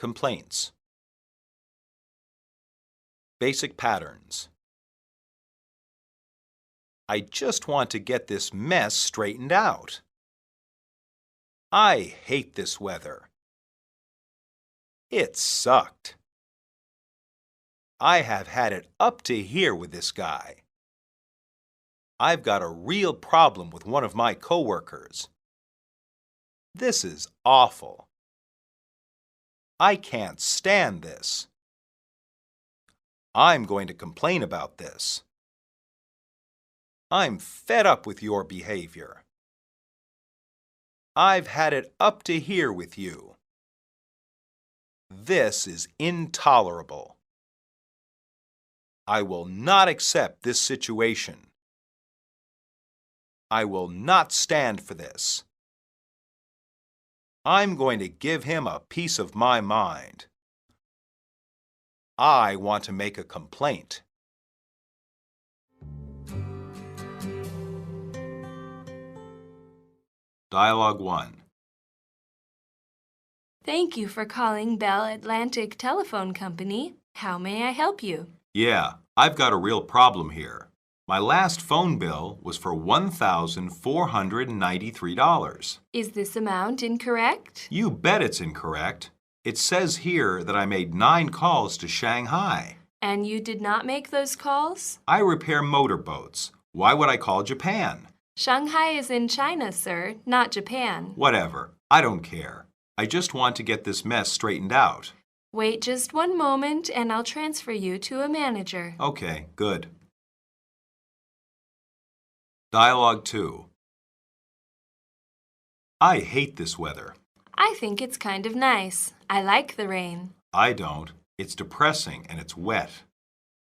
Complaints. Basic patterns. I just want to get this mess straightened out. I hate this weather. It sucked. I have had it up to here with this guy. I've got a real problem with one of my coworkers. This is awful. I can't stand this. I'm going to complain about this. I'm fed up with your behavior. I've had it up to here with you. This is intolerable. I will not accept this situation. I will not stand for this. I'm going to give him a piece of my mind. I want to make a complaint. Dialogue 1. Thank you for calling Bell Atlantic Telephone Company. How may I help you? Yeah, I've got a real problem here. My last phone bill was for $1,493. Is this amount incorrect? You bet it's incorrect. It says here that I made 9 calls to Shanghai. And you did not make those calls? I repair motorboats. Why would I call Japan? Shanghai is in China, sir, not Japan. Whatever. I don't care. I just want to get this mess straightened out. Wait just one moment and I'll transfer you to a manager. Okay, good. Dialogue 2. I hate this weather. I think it's kind of nice. I like the rain. I don't. It's depressing and it's wet.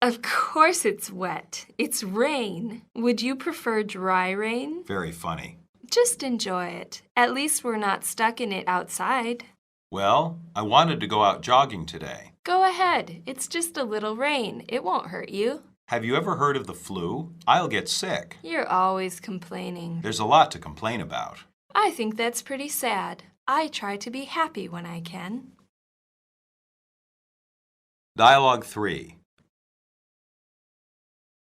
Of course it's wet. It's rain. Would you prefer dry rain? Very funny. Just enjoy it. At least we're not stuck in it outside. Well, I wanted to go out jogging today. Go ahead. It's just a little rain. It won't hurt you. Have you ever heard of the flu? I'll get sick. You're always complaining. There's a lot to complain about. I think that's pretty sad. I try to be happy when I can. Dialogue 3.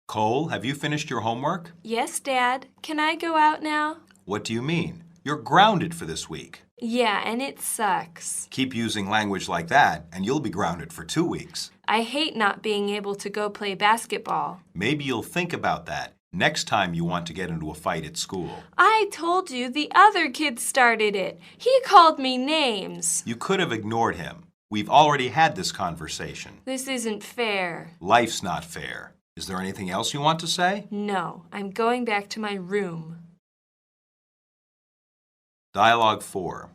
Cole, have you finished your homework? Yes, Dad. Can I go out now? What do you mean? You're grounded for this week. Yeah, and it sucks. Keep using language like that, and you'll be grounded for 2 weeks. I hate not being able to go play basketball. Maybe you'll think about that next time you want to get into a fight at school. I told you the other kid started it. He called me names. You could have ignored him. We've already had this conversation. This isn't fair. Life's not fair. Is there anything else you want to say? No, I'm going back to my room. Dialogue 4.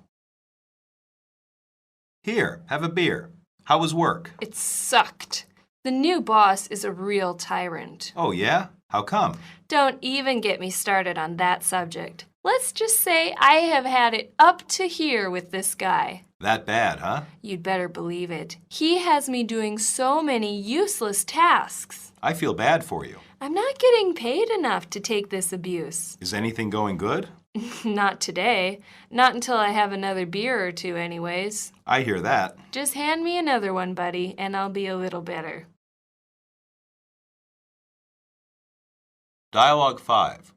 Here, have a beer. How was work? It sucked. The new boss is a real tyrant. Oh, yeah? How come? Don't even get me started on that subject. Let's just say I have had it up to here with this guy. That bad, huh? You'd better believe it. He has me doing so many useless tasks. I feel bad for you. I'm not getting paid enough to take this abuse. Is anything going good? Not today. Not until I have another beer or two anyways. I hear that. Just hand me another one, buddy, and I'll be a little better. Dialogue 5.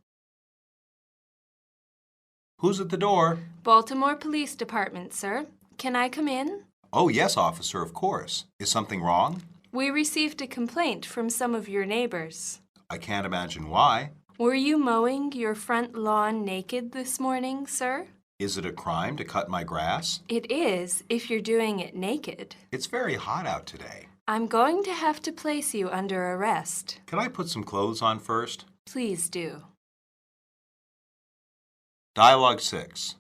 Who's at the door? Baltimore Police Department, sir. Can I come in? Oh, yes, officer, of course. Is something wrong? We received a complaint from some of your neighbors. I can't imagine why. Were you mowing your front lawn naked this morning, sir? Is it a crime to cut my grass? It is, if you're doing it naked. It's very hot out today. I'm going to have to place you under arrest. Can I put some clothes on first? Please do. Dialogue 6.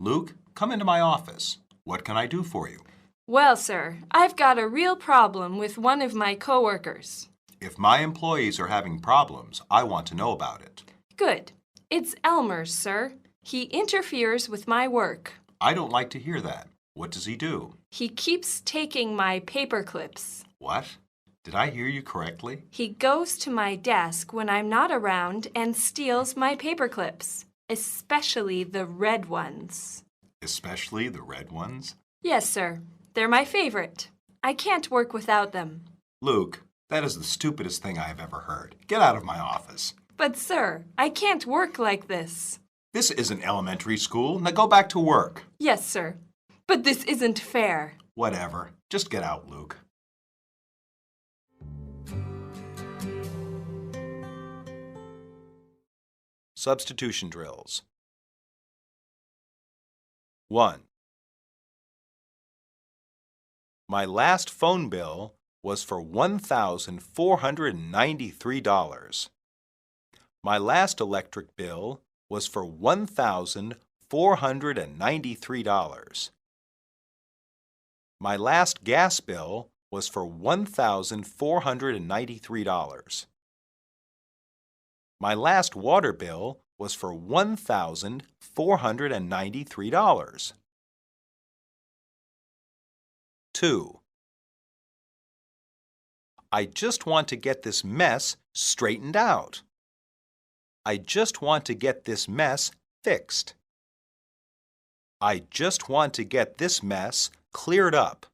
Luke, come into my office. What can I do for you? Well, sir, I've got a real problem with one of my coworkers. If my employees are having problems, I want to know about it. Good. It's Elmer's, sir. He interferes with my work. I don't like to hear that. What does he do? He keeps taking my paper clips. What? Did I hear you correctly? He goes to my desk when I'm not around and steals my paper clips, especially the red ones. especially the red ones? Yes, sir. They're my favorite. I can't work without them. Luke, that is the stupidest thing I have ever heard. Get out of my office. But, sir, I can't work like this. This isn't elementary school. Now go back to work. Yes, sir. But this isn't fair. Whatever. Just get out, Luke. Substitution drills. 1. My last phone bill was for $1,493. My last electric bill was for $1,493. My last gas bill was for $1,493. My last water bill was for $1,493. 2. I just want to get this mess straightened out. I just want to get this mess fixed. I just want to get this mess cleared up.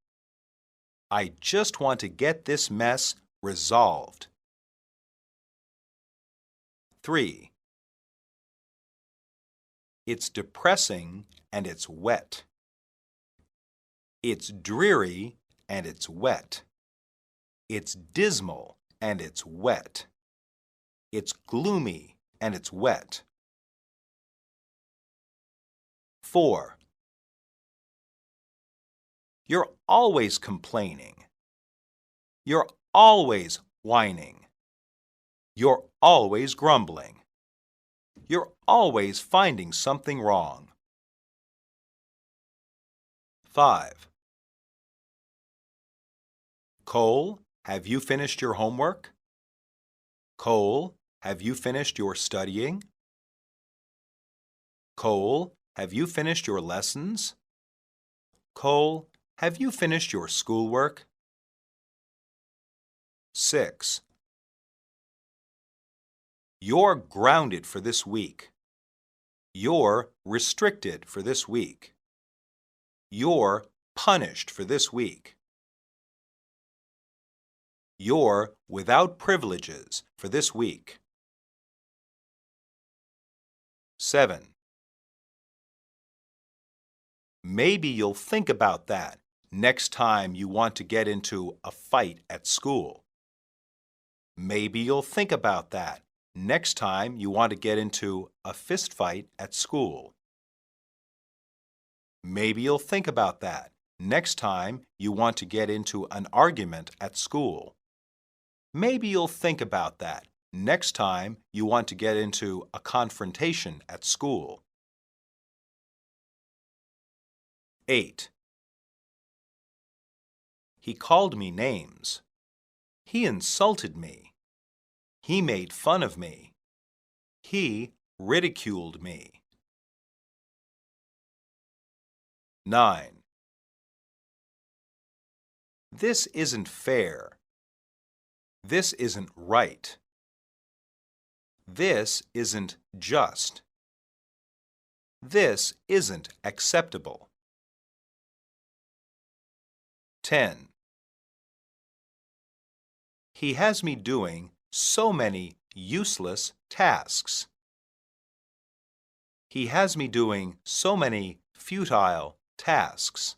I just want to get this mess resolved. 3. It's depressing and it's wet. It's dreary and it's wet. It's dismal and it's wet. It's gloomy and it's wet. 4. You're always complaining. You're always whining. You're always grumbling. You're always finding something wrong. 5. Cole, have you finished your homework? Cole, have you finished your studying? Cole, have you finished your lessons? Cole, have you finished your schoolwork? 6. You're grounded for this week. You're restricted for this week. You're punished for this week. You're without privileges for this week. 7. Maybe you'll think about that next time you want to get into a fight at school. Maybe you'll think about that next time you want to get into a fist fight at school. Maybe you'll think about that next time you want to get into an argument at school. Maybe you'll think about that next time you want to get into a confrontation at school. 8. He called me names. He insulted me. He made fun of me. He ridiculed me. 9. This isn't fair. This isn't right. This isn't just. This isn't acceptable. 10. He has me doing so many useless tasks. He has me doing so many futile tasks.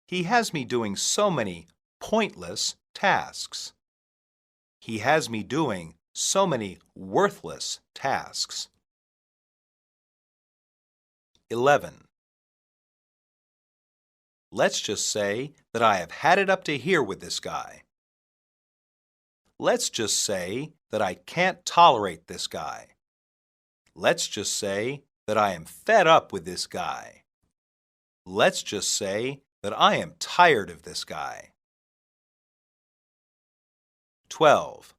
He has me doing so many pointless tasks. He has me doing so many worthless tasks. 11. Let's just say that I have had it up to here with this guy. Let's just say that I can't tolerate this guy. Let's just say that I am fed up with this guy. Let's just say that I am tired of this guy. 12.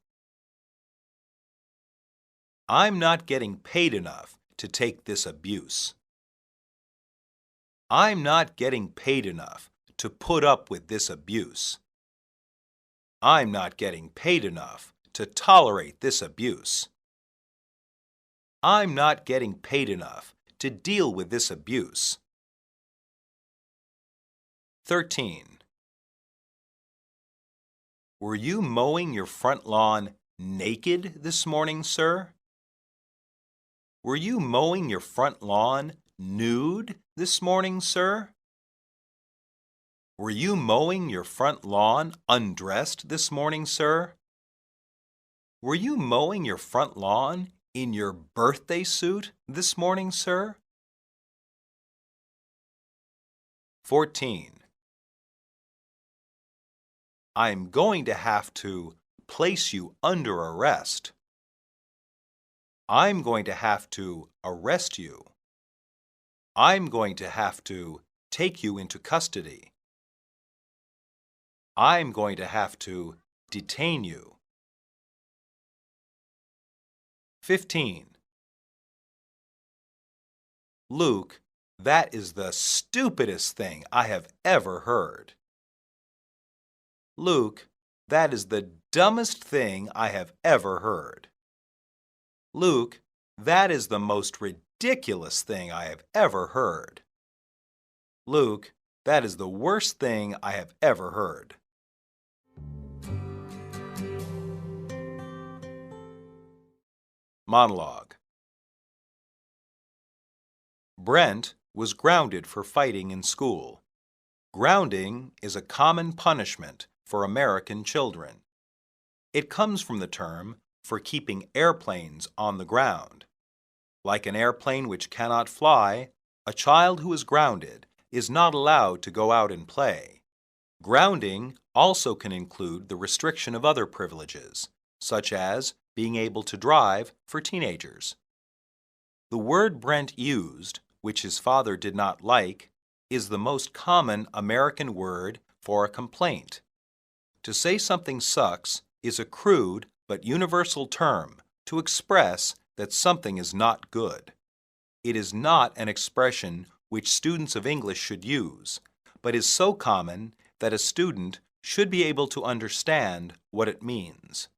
I'm not getting paid enough to take this abuse. I'm not getting paid enough to put up with this abuse. I'm not getting paid enough to tolerate this abuse. I'm not getting paid enough to deal with this abuse. 13. Were you mowing your front lawn naked this morning, sir? Were you mowing your front lawn nude this morning, sir? Were you mowing your front lawn undressed this morning, sir? Were you mowing your front lawn in your birthday suit this morning, sir? 14. I'm going to have to place you under arrest. I'm going to have to arrest you. I'm going to have to take you into custody. I'm going to have to detain you. 15. Luke, that is the stupidest thing I have ever heard. Luke, that is the dumbest thing I have ever heard. Luke, that is the most ridiculous thing I have ever heard. Luke, that is the worst thing I have ever heard. Monologue. Brent was grounded for fighting in school. Grounding is a common punishment for American children. It comes from the term for keeping airplanes on the ground. Like an airplane which cannot fly, a child who is grounded is not allowed to go out and play. Grounding also can include the restriction of other privileges, such as being able to drive for teenagers. The word Brent used, which his father did not like, is the most common American word for a complaint. To say something sucks is a crude but universal term to express that something is not good. It is not an expression which students of English should use, but is so common that a student should be able to understand what it means.